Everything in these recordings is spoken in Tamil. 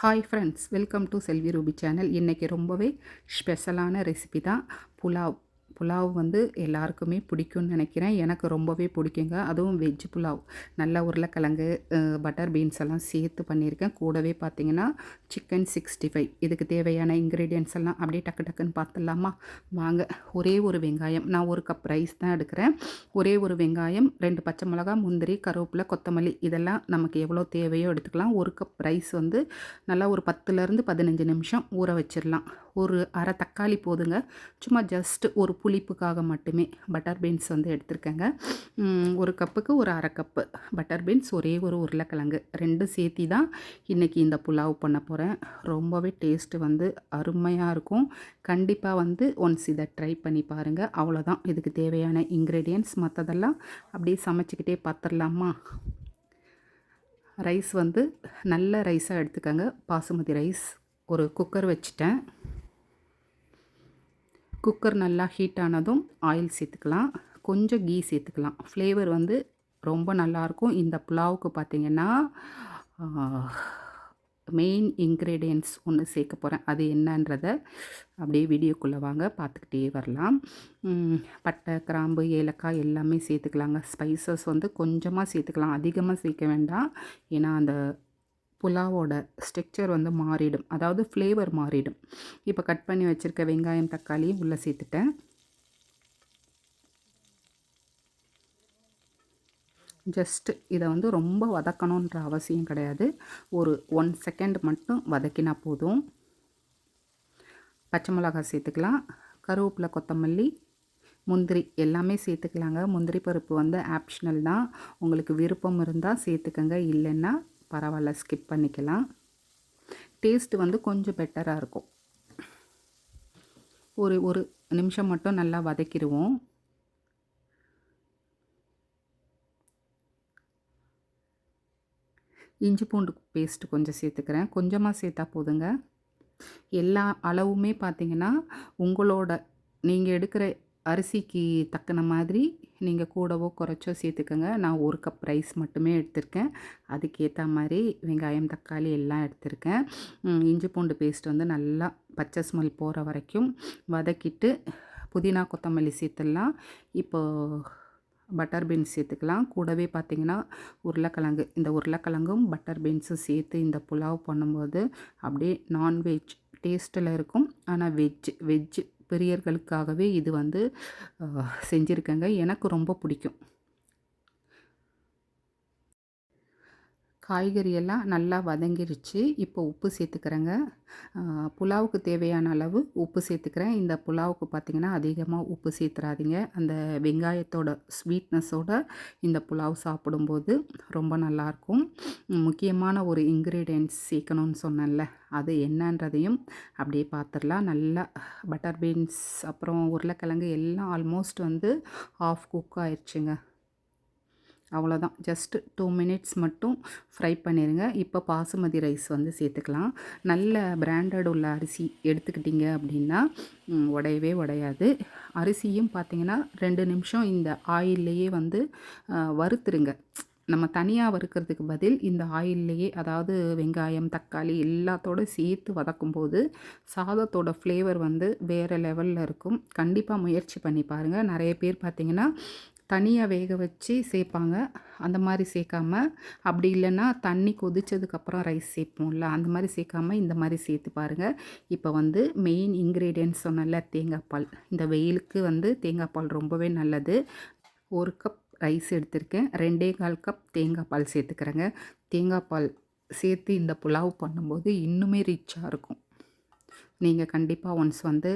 Hi friends, welcome to Selvi Ruby channel. இன்றைக்கி ரொம்பவே ஸ்பெஷலான ரெசிபி தான். புலாவ் புலாவ் வந்து எல்லாருக்குமே பிடிக்கும்னு நினைக்கிறேன். எனக்கு ரொம்பவே பிடிக்குங்க. அதுவும் வெஜ் புலாவ். நல்ல உருளைக்கிழங்கு, பட்டர் பீன்ஸ் எல்லாம் சேர்த்து பண்ணியிருக்கேன். கூடவே பார்த்திங்கன்னா சிக்கன் 65. இதுக்கு தேவையான இன்க்ரீடியன்ட்ஸ் எல்லாம் அப்படியே டக்கு டக்குன்னு பார்த்துடலாமா? வாங்க. ஒரே ஒரு வெங்காயம், நான் 1 கப் ரைஸ் தான் எடுக்கிறேன். ஒரே ஒரு வெங்காயம், 2 பச்சை மிளகா, முந்திரி, கருவேப்பிலை, கொத்தமல்லி இதெல்லாம் நமக்கு எவ்வளோ தேவையோ எடுத்துக்கலாம். 1 கப் ரைஸ் வந்து நல்லா ஒரு 10லேருந்து 15 நிமிஷம் ஊற வச்சிடலாம். ஒரு அரை தக்காளி போதுங்க. சும்மா ஜஸ்ட் ஒரு புளிப்புக்காக மட்டுமே பட்டர் பீன்ஸ் வந்து எடுத்துருக்கேங்க. 1 கப்புக்கு ஒரு அரை கப்பு பட்டர் பீன்ஸ், ஒரே ஒரு உருளைக்கிழங்கு, 2 சேர்த்தி தான் இன்றைக்கி இந்த புலாவ் பண்ண போகிறேன். ரொம்பவே டேஸ்ட்டு வந்து அருமையாக இருக்கும். கண்டிப்பாக வந்து ஒன்ஸ் இதை ட்ரை பண்ணி பாருங்கள். அவ்வளோதான் இதுக்கு தேவையான இன்க்ரீடியன்ட்ஸ். மற்றதெல்லாம் அப்படியே சமைச்சிக்கிட்டே பார்த்துடலாமா? ரைஸ் வந்து நல்ல ரைஸாக எடுத்துக்கோங்க. பாசுமதி ரைஸ். ஒரு குக்கர் வச்சுட்டேன். குக்கர் நல்லா ஹீட் ஆனதும் ஆயில் சேர்த்துக்கலாம். கொஞ்சம் கீ சேர்த்துக்கலாம். ஃப்ளேவர் வந்து ரொம்ப நல்லாயிருக்கும். இந்த புலாவுக்கு பார்த்திங்கன்னா மெயின் இன்க்ரீடியன்ட்ஸ் ஒன்று சேர்க்க போகிறேன். அது என்னன்றதை அப்படியே வீடியோக்குள்ளே வாங்க, பார்த்துக்கிட்டே வரலாம். பட்டை, கிராம்பு, ஏலக்காய் எல்லாமே சேர்த்துக்கலாங்க. ஸ்பைசஸ் வந்து கொஞ்சமாக சேர்த்துக்கலாம், அதிகமாக சேர்க்க வேண்டாம். ஏன்னா அந்த புலாவோட ஸ்ட்ரக்சர் வந்து மாறிடும், அதாவது ஃப்ளேவர் மாறிடும். இப்போ கட் பண்ணி வச்சுருக்க வெங்காயம், தக்காளியும் உள்ளே சேர்த்துட்டேன். ஜஸ்ட்டு இதை வந்து ரொம்ப வதக்கணுன்ற அவசியம் கிடையாது. ஒரு 1 செகண்ட் மட்டும் வதக்கினா போதும். பச்சை மிளகாய் சேர்த்துக்கலாம். கருவேப்பிலை, கொத்தமல்லி, முந்திரி எல்லாமே சேர்த்துக்கலாங்க. முந்திரி பருப்பு வந்து ஆப்ஷனல் தான். உங்களுக்கு விருப்பம் இருந்தால் சேர்த்துக்கங்க, இல்லைன்னா பரவாயில்ல, ஸ்கிப் பண்ணிக்கலாம். டேஸ்ட்டு வந்து கொஞ்சம் பெட்டராக இருக்கும். ஒரு நிமிஷம் மட்டும் நல்லா வதக்கிடுவோம். இஞ்சி பூண்டு பேஸ்ட்டு கொஞ்சம் சேர்த்துக்கிறேன். கொஞ்சமாக சேர்த்தா போதுங்க. எல்லா அளவுமே பார்த்திங்கன்னா உங்களோட நீங்கள் எடுக்கிற அரிசிக்கு தக்கன மாதிரி நீங்கள் கூடவோ குறைச்சோ சேர்த்துக்கோங்க. நான் 1 கப் ரைஸ் மட்டுமே எடுத்திருக்கேன். அதுக்கேற்ற மாதிரி வெங்காயம், தக்காளி எல்லாம் எடுத்திருக்கேன். இஞ்சி பூண்டு பேஸ்ட் வந்து நல்லா பச்சை ஸ்மெல் போகிற வரைக்கும் வதக்கிட்டு புதினா, கொத்தமல்லி சேர்த்துடலாம். இப்போது பட்டர் பீன்ஸ் சேர்த்துக்கலாம். கூடவே பார்த்திங்கன்னா உருளைக்கிழங்கு. இந்த உருளைக்கிழங்கும் பட்டர் பீன்ஸும் சேர்த்து இந்த புலாவ் பண்ணும்போது அப்படியே நான்வெஜ் டேஸ்ட்டில் இருக்கும். ஆனால் வெஜ் பிரியர்களுக்காகவே இது வந்து செஞ்சுருக்கேங்க. எனக்கு ரொம்ப பிடிக்கும். காய்கறியெல்லாம் நல்லா வதங்கிருச்சு. இப்போ உப்பு சேர்த்துக்கிறேங்க. புலாவுக்கு தேவையான அளவு உப்பு சேர்த்துக்கிறேன். இந்த புலாவுக்கு பார்த்திங்கன்னா அதிகமாக உப்பு சேர்த்துறாதீங்க. அந்த வெங்காயத்தோட ஸ்வீட்னஸோட இந்த புலாவ் சாப்பிடும்போது ரொம்ப நல்லாயிருக்கும். முக்கியமான ஒரு இன்க்ரீடியன்ட்ஸ் சேர்க்கணும்னு சொன்னேன்ல, அது என்னன்றதையும் அப்படியே பார்த்துடலாம். நல்லா பட்டர் பீன்ஸ் அப்புறம் உருளைக்கிழங்கு எல்லாம் ஆல்மோஸ்ட் வந்து ஆஃப் குக் ஆயிடுச்சுங்க. அவ்வளோதான். ஜஸ்ட்டு 2 மினிட்ஸ் மட்டும் ஃப்ரை பண்ணிடுங்க. இப்போ பாசுமதி ரைஸ் வந்து சேர்த்துக்கலாம். நல்ல பிராண்டட் உள்ள அரிசி எடுத்துக்கிட்டிங்க அப்படின்னா உடையவே உடையாது. அரிசியும் பார்த்திங்கன்னா 2 நிமிஷம் இந்த ஆயில்லையே வந்து வறுத்துருங்க. நம்ம தனியாக வறுக்கிறதுக்கு பதில் இந்த ஆயில்லையே, அதாவது வெங்காயம், தக்காளி எல்லாத்தோடு சேர்த்து வதக்கும்போது சாதத்தோட ஃப்ளேவர் வந்து வேறு லெவலில் இருக்கும். கண்டிப்பாக முயற்சி பண்ணி பாருங்கள். நிறைய பேர் பார்த்திங்கன்னா தனியாக வேக வச்சு சேர்ப்பாங்க. அந்த மாதிரி சேர்க்காம, அப்படி இல்லைன்னா தண்ணி கொதித்ததுக்கப்புறம் ரைஸ் சேர்ப்போம்ல, அந்த மாதிரி சேர்க்காம இந்த மாதிரி சேர்த்து பாருங்கள். இப்போ வந்து மெயின் இன்க்ரீடியன்ட்ஸ் சொன்னல, தேங்காய் பால். இந்த வெயிலுக்கு வந்து தேங்காய் பால் ரொம்பவே நல்லது. 1 கப் ரைஸ் எடுத்திருக்கேன். 2.25 கப் தேங்காய் பால் சேர்த்துக்கிறேங்க. தேங்காய் பால் சேர்த்து இந்த புலாவ் பண்ணும்போது இன்னுமே ரிச்சாக இருக்கும். நீங்கள் கண்டிப்பாக ஒன்ஸ் வந்து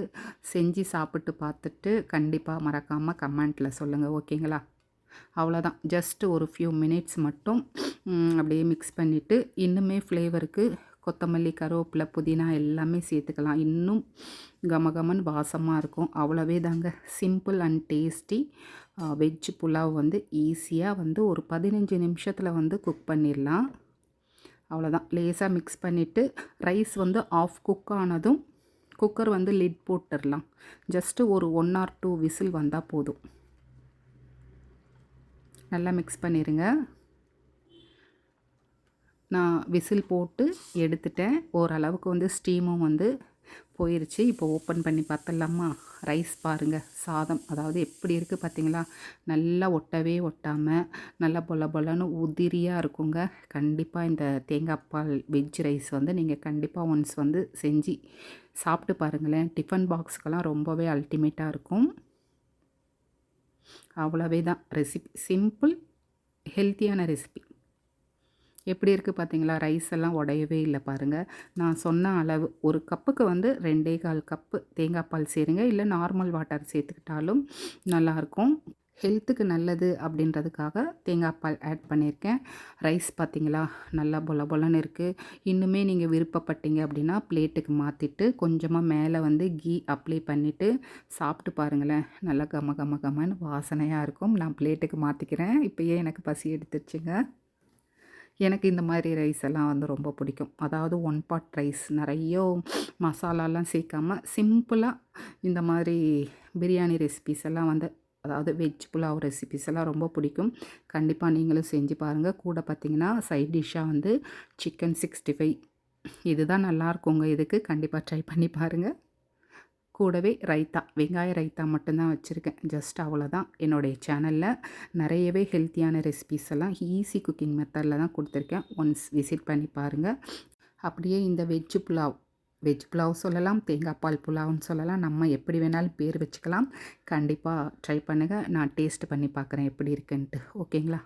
செஞ்சு சாப்பிட்டு பார்த்துட்டு கண்டிப்பாக மறக்காமல் கமெண்ட்டில் சொல்லுங்கள், ஓகேங்களா? அவ்வளோதான். ஜஸ்ட்டு ஒரு ஃபியூ மினிட்ஸ் மட்டும் அப்படியே மிக்ஸ் பண்ணிவிட்டு, இன்னுமே ஃப்ளேவருக்கு கொத்தமல்லி, கருவேப்பிலை, புதினா எல்லாமே சேர்த்துக்கலாம். இன்னும் கமகமன் வாசமாக இருக்கும். அவ்வளவே தாங்க. Simple and tasty veg pulao வந்து ஈஸியாக வந்து ஒரு 15 நிமிஷத்தில் வந்து குக் பண்ணிடலாம். அவ்வளோதான். லேசாக மிக்ஸ் பண்ணிவிட்டு ரைஸ் வந்து ஆஃப் குக் ஆனதும் குக்கர் வந்து லிட் போட்டுடலாம். ஜஸ்ட்டு ஒரு 1 or 2 விசில் வந்தால் போதும். நல்லா மிக்ஸ் பண்ணிடுங்க. நான் விசில் போட்டு எடுத்துட்டேன். ஓரளவுக்கு வந்து ஸ்டீமும் வந்து போயிருச்சு. இப்போ ஓப்பன் பண்ணி பார்த்துடலாமா? ரைஸ் பாருங்கள், சாதம் அதாவது எப்படி இருக்குது பார்த்தீங்களா? நல்லா ஒட்டவே ஒட்டாமல் நல்லா பொல பொலன்னு உதிரியாக இருக்குங்க. கண்டிப்பாக இந்த தேங்காய் பால் வெஜ் ரைஸ் வந்து நீங்கள் கண்டிப்பாக ஒன்ஸ் வந்து செஞ்சு சாப்பிட்டு பாருங்களேன். டிஃபன் பாக்ஸுக்கெல்லாம் ரொம்பவே அல்டிமேட்டாக இருக்கும். அவ்வளவே தான் ரெசிபி. சிம்பிள், ஹெல்த்தியான ரெசிபி. எப்படி இருக்குது பார்த்தீங்களா? ரைஸ் எல்லாம் உடையவே இல்லை பாருங்கள். நான் சொன்ன அளவு ஒரு கப்புக்கு வந்து 2 1/4 கப்பு தேங்காய் பால் சேருங்க. இல்லை நார்மல் வாட்டர் சேர்த்துக்கிட்டாலும் நல்லாயிருக்கும். ஹெல்த்துக்கு நல்லது அப்படின்றதுக்காக தேங்காய் பால் ஆட் பண்ணியிருக்கேன். ரைஸ் பார்த்தீங்களா? நல்லா பொல பொலன்னு இருக்குது. இன்னுமே நீங்கள் விருப்பப்பட்டீங்க அப்படின்னா பிளேட்டுக்கு மாற்றிட்டு கொஞ்சமாக மேலே வந்து கீ அப்ளை பண்ணிவிட்டு சாப்பிட்டு பாருங்களேன். நல்லா கம கம கமன்னு வாசனையாக இருக்கும். நான் பிளேட்டுக்கு மாற்றிக்கிறேன். இப்போயே எனக்கு பசி எடுத்துருச்சுங்க. எனக்கு இந்த மாதிரி ரைஸ் எல்லாம் வந்து ரொம்ப பிடிக்கும். அதாவது ஒன் பாட் ரைஸ் நிறைய மசாலாலாம் சேர்க்காம சிம்பிளாக இந்த மாதிரி பிரியாணி ரெசிபீஸ் எல்லாம் வந்து அதாவது வெஜ் புலாவ் ரெசிபீஸ் எல்லாம் ரொம்ப பிடிக்கும். கண்டிப்பாக நீங்களும் செஞ்சு பாருங்கள். கூட பார்த்திங்கன்னா சைட் டிஷ்ஷாக வந்து சிக்கன் 65 இதுதான் நல்லாயிருக்குங்க. இதுக்கு கண்டிப்பாக ட்ரை பண்ணி பாருங்கள். கூடவே ரைத்தா, வெங்காய ரைத்தா மட்டும்தான் வச்சுருக்கேன். ஜஸ்ட் அவ்வளோதான். என்னுடைய சேனலில் நிறையவே ஹெல்த்தியான ரெசிபீஸ் எல்லாம் ஈஸி குக்கிங் மெத்தடில் தான் கொடுத்துருக்கேன். ஒன்ஸ் விசிட் பண்ணி பாருங்கள். அப்படியே இந்த வெஜ் புலாவ் சொல்லலாம், தேங்காய் பால் புலாவ்னு சொல்லலாம். நம்ம எப்படி வேணாலும் பேர் வச்சுக்கலாம். கண்டிப்பாக ட்ரை பண்ணுங்கள். நான் டேஸ்ட் பண்ணி பார்க்குறேன் எப்படி இருக்குன்ட்டு. ஓகேங்களா?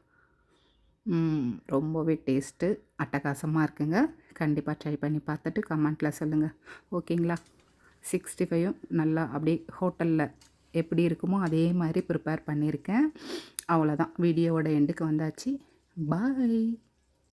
ரொம்பவே டேஸ்ட்டு அட்டகாசமாக இருக்குங்க. கண்டிப்பாக ட்ரை பண்ணி பார்த்துட்டு கமெண்ட்டில் சொல்லுங்கள். ஓகேங்களா? 65யும் நல்லா அப்படியே ஹோட்டலில் எப்படி இருக்குமோ அதே மாதிரி ப்ரிப்பேர் பண்ணியிருக்கேன். அவ்வளோதான். வீடியோவோட எண்டுக்கு வந்தாச்சு. பாய்.